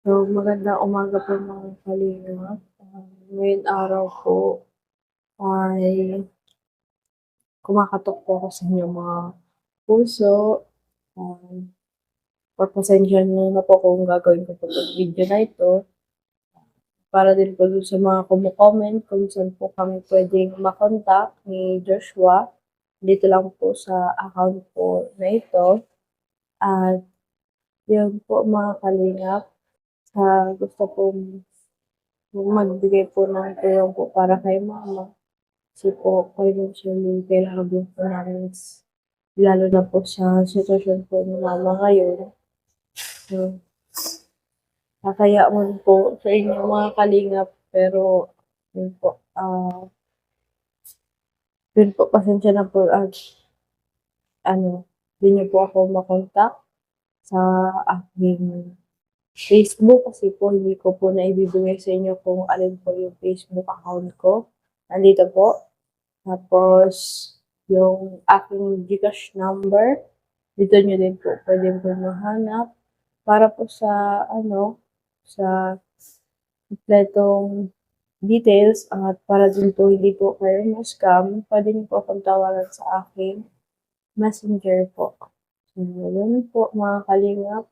So, magandang umaga po mga kalingap. Ngayong araw po ay kumakatok po ako sa inyong mga puso. Um, Pagpasensyahan niyo na po kung gagawin ko po itong video na ito. Para din po dun sa mga kumo-comment kung saan po kami pwedeng makontak ni Joshua. Dito lang po sa account po na ito. At yun po mga kalingap. Gusto pong magbigay po ng tulong po para kay mama. Kasi po, financially, kailangan din po namin, lalo na po sa sitwasyon po ni mama ngayon. So, nakaya man po sa inyo mga kalingap, pero yun po, yun po, pasensya na po at hindi niyo po ako makontak sa aking Facebook kasi po hindi ko po naibibigay sa inyo kung alin po yung Facebook account ko. Nandito po. Tapos, yung aking GCash number, dito nyo din po pwede po mahanap. Para po sa kompletong details at para din po hindi po kayo ma-scam, pwede nyo po akong tawagan sa aking messenger po. So, yun po mga kalingap.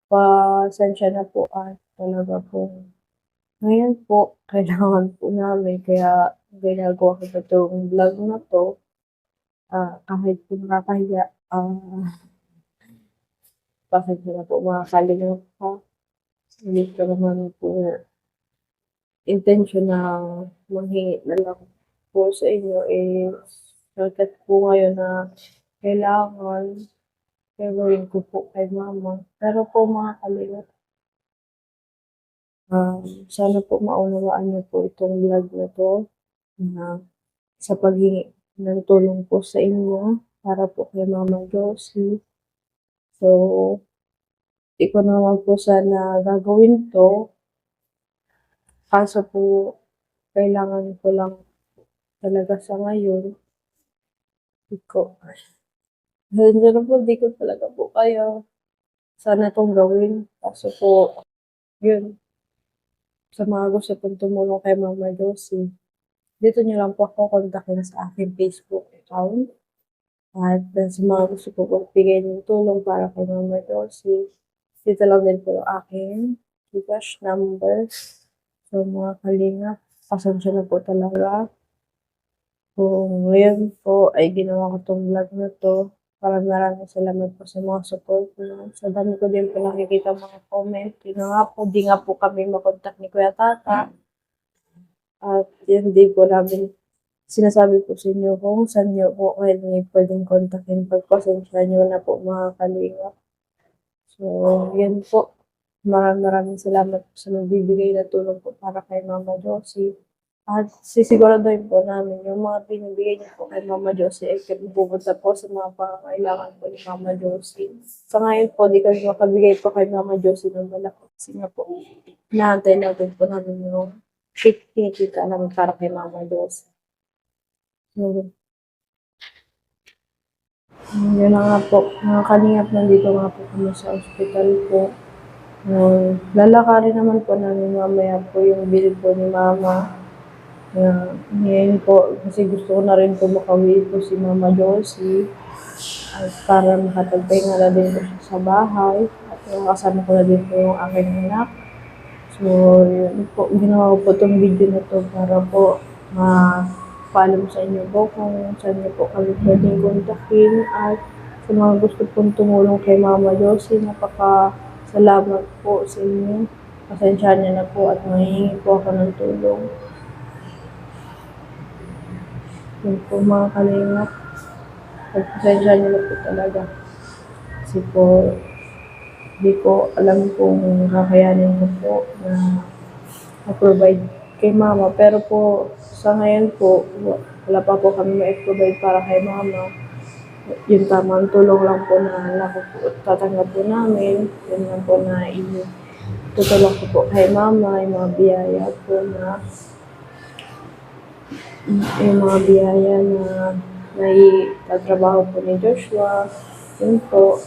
Pasensya na po at talaga po. Ngayon po, kailangan po namin kaya ginagawa ko na itong vlog na to. Kahit po nakakahiya, pasensya na po mga kalingap ha. Hindi ko naman po intention na manghingi na lang po sa inyo shortcut po ngayon na kailangan gagawin ko po kay mama. Pero po mga kalingap, sana po maunawaan niyo po itong vlog na to na sa paghingi ng tulong po sa inyo para po kay Mama Josie. So, di ko naman po sana gagawin to. Kaso po, kailangan ko lang talaga sa ngayon. Di ko. Hindi po, di ko talaga po kaya sana itong gawin. Kaso po, yun. Sa mga gusto pong tumulong kay Mama Josie, dito niyo lang po ako kontakin sa aking Facebook account. At sa mga gusto po magbigay ng tulong para kay Mama Josie, dito lang din po yung aking GCash number. So mga kalingap, pasensya na po talaga. Kung ngayon po ay ginawa ko tong vlog na to, maraming salamat po sa mga support nyo. Sa dami ko din po nakikita mga comment. Yun na nga po, di nga po kami makontak ni Kuya Tata. At yun din po namin sinasabi po sa inyo kung saan nyo po kayo pwedeng kontakin. Pagpasensya nyo na po mga kalingap. So, yun po. Maraming salamat po sa nagbibigay na tulong po para kay Mama Josie. At sisiguraduhin po namin yung mga binibigay niyo po kay Mama Josie ay pupunta po sa mga pangangailangan po ni Mama Josie. Sa ngayon po, di kami makabigay po kay Mama Josie ng malaki. Kasi nga po, naantay natin po namin yung kinikita namin para kay Mama Josie. So, yun na nga po, mga kalingap, nandito nga po kami sa ospital po. Lalakarin naman po namin mamaya po yung bill po ni Mama. Ngayon po, kasi gusto ko na rin po makauwi po si Mama Josie. At para makatagpahinga na din po siya sa bahay. At kasama ko na din po yung aking anak. So, yun po, ginawa ko po itong video na to para po paalam sa inyo po kung saan niyo po kami pwedeng kontakin at sa mga gusto pong tumulong kay Mama Josie, napakasalamat po sa inyo. Pasensya niyo na po at mahihingi po ako ng tulong. Yun po mga kalingap, pasensya niyo na po talaga. Kasi po, hindi ko alam kung kakayanin ko po na ma-provide kay Mama. Pero po, sa ngayon po, wala pa po kami ma-provide para kay Mama. Yung tamang tulong lang po na tatanggap po namin. Yun lang po na tutulong ko po kay Mama. Yung mga biyaya po na may tatrabaho po ni Joshua. Yun po.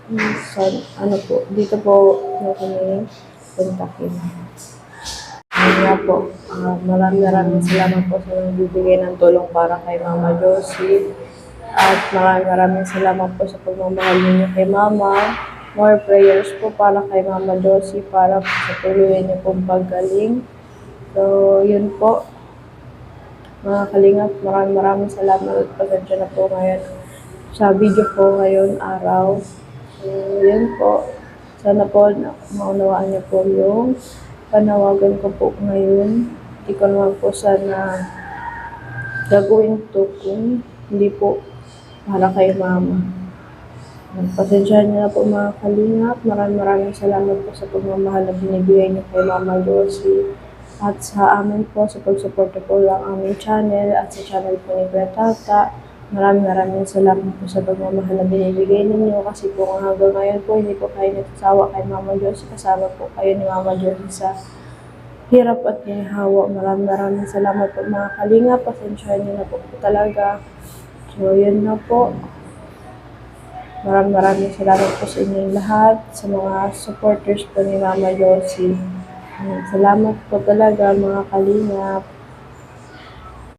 Ano po, dito po na kami kontakin. Ayun nga po, maraming salamat po sa nagbibigay ng tulong para kay Mama Josie. At maraming salamat po sa pagmamahal ninyo kay Mama. More prayers po para kay Mama Josie para po sa tuloy niyo pong paggaling. So, yun po. Mga kalingap, maraming salamat at pasensya na po ngayon sa video ko ngayon araw. So, yun po. Sana po maunawaan niyo po yung panawagan ko po ngayon. Hindi ko naman po sana gagawin to kung hindi po para kay Mama. Pasensyahan niyo na po mga kalingap. Maraming salamat po sa pagmamahal na binibigay niyo kay Mama Josie. At sa amin po, sa pagsuporta po lang aming channel at sa channel po ni Kuya Tata. Maraming salamat po sa pagmamahal na binibigay ninyo kasi po hanggang ngayon po hindi po kayo nagsasawa kay Mama Josie. Kasama po kayo ni Mama Josie sa hirap at ginhawa. Maraming salamat po mga kalingap. Pasensyahan niyo na po talaga. So, yun na po. Maraming salamat po sa inyong lahat, sa mga supporters po ni Mama Josie. Salamat po talaga mga kalingap.